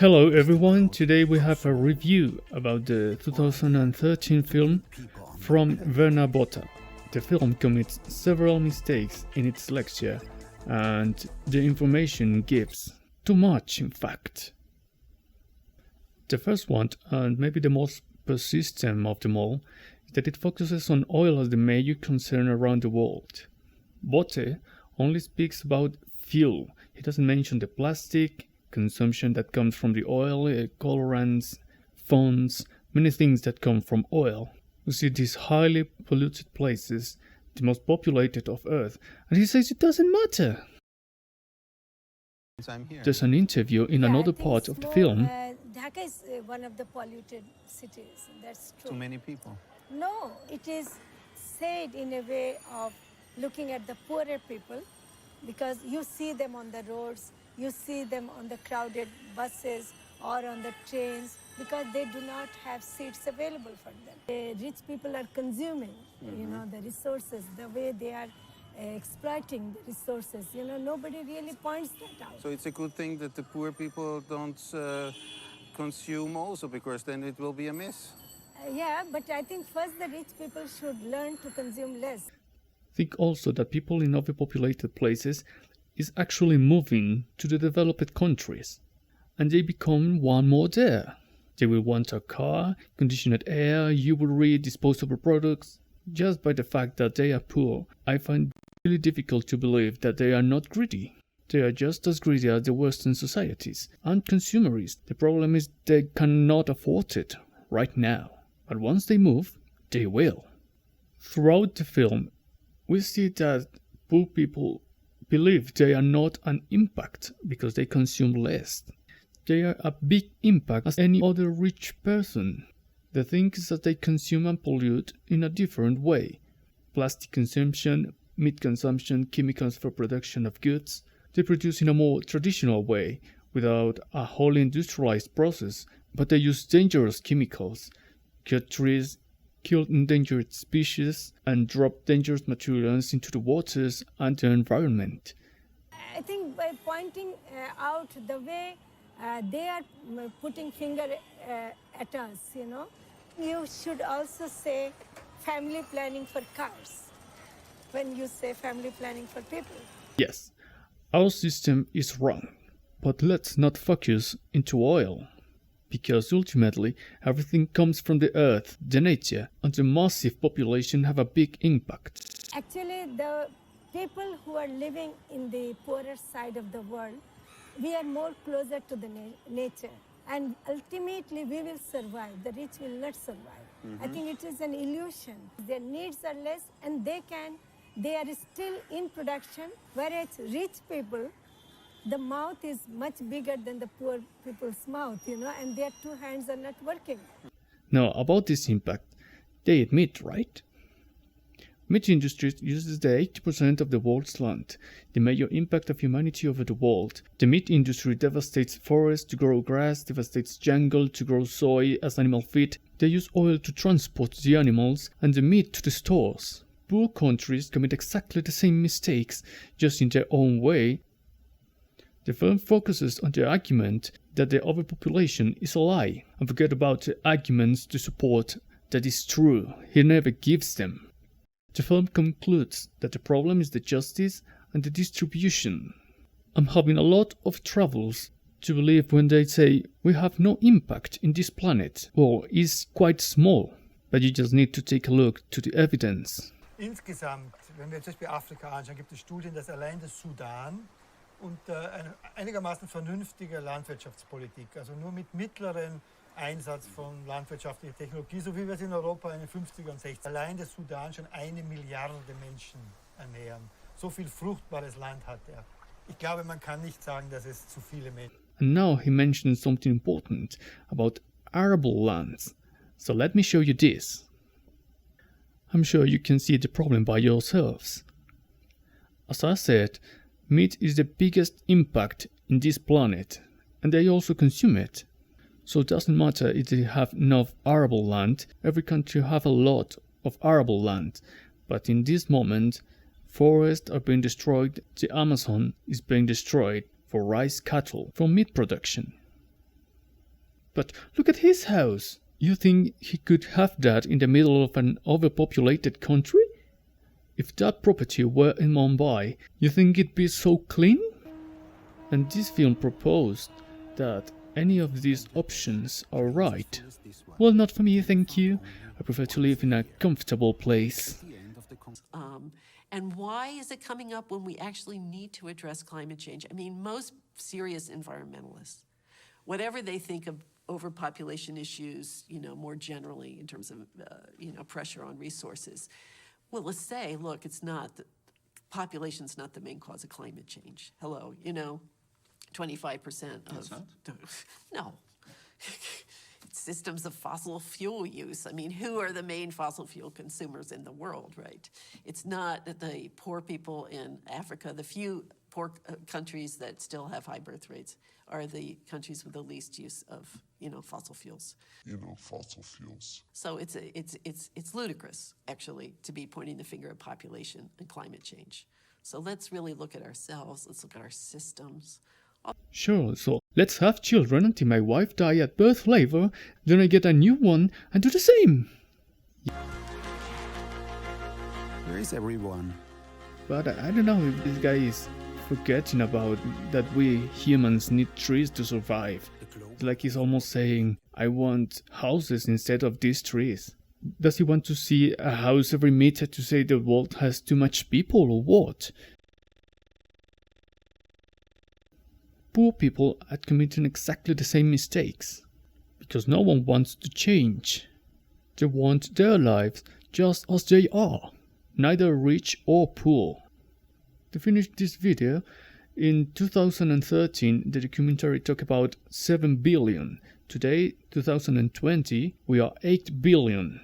Hello everyone, today we have a review about the 2013 film from Werner Boote. The film commits several mistakes in its lecture and the information gives too much in fact. The first one, and maybe the most persistent of them all, is that it focuses on oil as the major concern around the world. Boote only speaks about fuel. He doesn't mention the plastic consumption that comes from the oil, colorants, phones, many things that come from oil. We see these highly polluted places, the most populated of Earth, and he says it doesn't matter. There's an interview in another part of the film. Dhaka is one of the polluted cities, that's true. Too many people. No, it is said in a way of looking at the poorer people, because you see them on the roads, you see them on the crowded buses or on the trains, because they do not have seats available for them. The rich people are consuming, the resources, the way they are exploiting the resources. Nobody really points that out. So it's a good thing that the poor people don't consume also, because then it will be a mess. Yeah, but I think first the rich people should learn to consume less. Think also that people in overpopulated places is actually moving to the developed countries, and they become one more there. They will want a car, conditioned air, jewelry, disposable products. Just by the fact that they are poor, I find it really difficult to believe that they are not greedy. They are just as greedy as the Western societies and consumerists. The problem is they cannot afford it right now, but once they move, they will. Throughout the film, we see that poor people believe they are not an impact because they consume less. They are a big impact as any other rich person. The thing is that they consume and pollute in a different way. Plastic consumption, meat consumption, chemicals for production of goods. They produce in a more traditional way, without a wholly industrialized process, but they use dangerous chemicals, cut trees, kill endangered species, and drop dangerous materials into the waters and the environment. I think by pointing out the way they are putting finger at us, you should also say family planning for cars when you say family planning for people. Yes, our system is wrong, but let's not focus into oil. Because ultimately, everything comes from the earth, the nature, and the massive population have a big impact. Actually, the people who are living in the poorer side of the world, we are more closer to the nature. And ultimately, we will survive. The rich will not survive. I think it is an illusion. Their needs are less, and they are still in production, whereas rich people, the mouth is much bigger than the poor people's mouth, and their two hands are not working. Now, about this impact, they admit, right? Meat industry uses the 80% of the world's land, the major impact of humanity over the world. The meat industry devastates forests to grow grass, devastates jungle to grow soy as animal feed. They use oil to transport the animals and the meat to the stores. Poor countries commit exactly the same mistakes, just in their own way. The film focuses on the argument that the overpopulation is a lie, and forget about the arguments to support that is true. He never gives them. The film concludes that the problem is the justice and the distribution. I'm having a lot of troubles to believe when they say we have no impact in this planet, or is quite small, but you just need to take a look to the evidence. Insgesamt, wenn wir jetzt zum Beispiel Afrika anschauen, gibt es Studien, dass allein der Sudan unter eine einigermaßen vernünftige Landwirtschaftspolitik, also nur mit mittleren Einsatz von landwirtschaftlicher Technologie, so wie wir es in Europa in den 50er und 60er, allein der Sudan schon 1 Milliarde Menschen ernähren. So viel fruchtbares Land hat er. Ich glaube, man kann nicht sagen, dass es zu viele Menschen. And now he mentions something important about arable lands. So let me show you this. I'm sure you can see the problem by yourselves. As I said, meat is the biggest impact in this planet, and they also consume it. So it doesn't matter if they have enough arable land, every country have a lot of arable land. But in this moment, forests are being destroyed, the Amazon is being destroyed for rice cattle, for meat production. But look at his house. You think he could have that in the middle of an overpopulated country? If that property were in Mumbai, you think it'd be so clean? And this film proposed that any of these options are right. Well, not for me, thank you. I prefer to live in a comfortable place. And why is it coming up when we actually need to address climate change? I mean, most serious environmentalists, whatever they think of overpopulation issues, more generally in terms of, pressure on resources, well, let's say, look, population's not the main cause of climate change. Hello, 25% of... It's not? No. Systems of fossil fuel use. I mean, who are the main fossil fuel consumers in the world, right? It's not that the poor people in Africa, the few poor countries that still have high birth rates are the countries with the least use of, fossil fuels. So it's ludicrous, actually, to be pointing the finger at population and climate change. So let's really look at ourselves. Let's look at our systems. Sure, so let's have children until my wife die at birth labor, then I get a new one and do the same. Where is everyone? But I don't know if this guy is forgetting about that we humans need trees to survive. It's like he's almost saying, I want houses instead of these trees. Does he want to see a house every meter to say the world has too much people or what? Poor people are committing exactly the same mistakes, because no one wants to change. They want their lives just as they are, neither rich or poor. To finish this video, in 2013 the documentary talked about 7 billion. Today, 2020, we are 8 billion.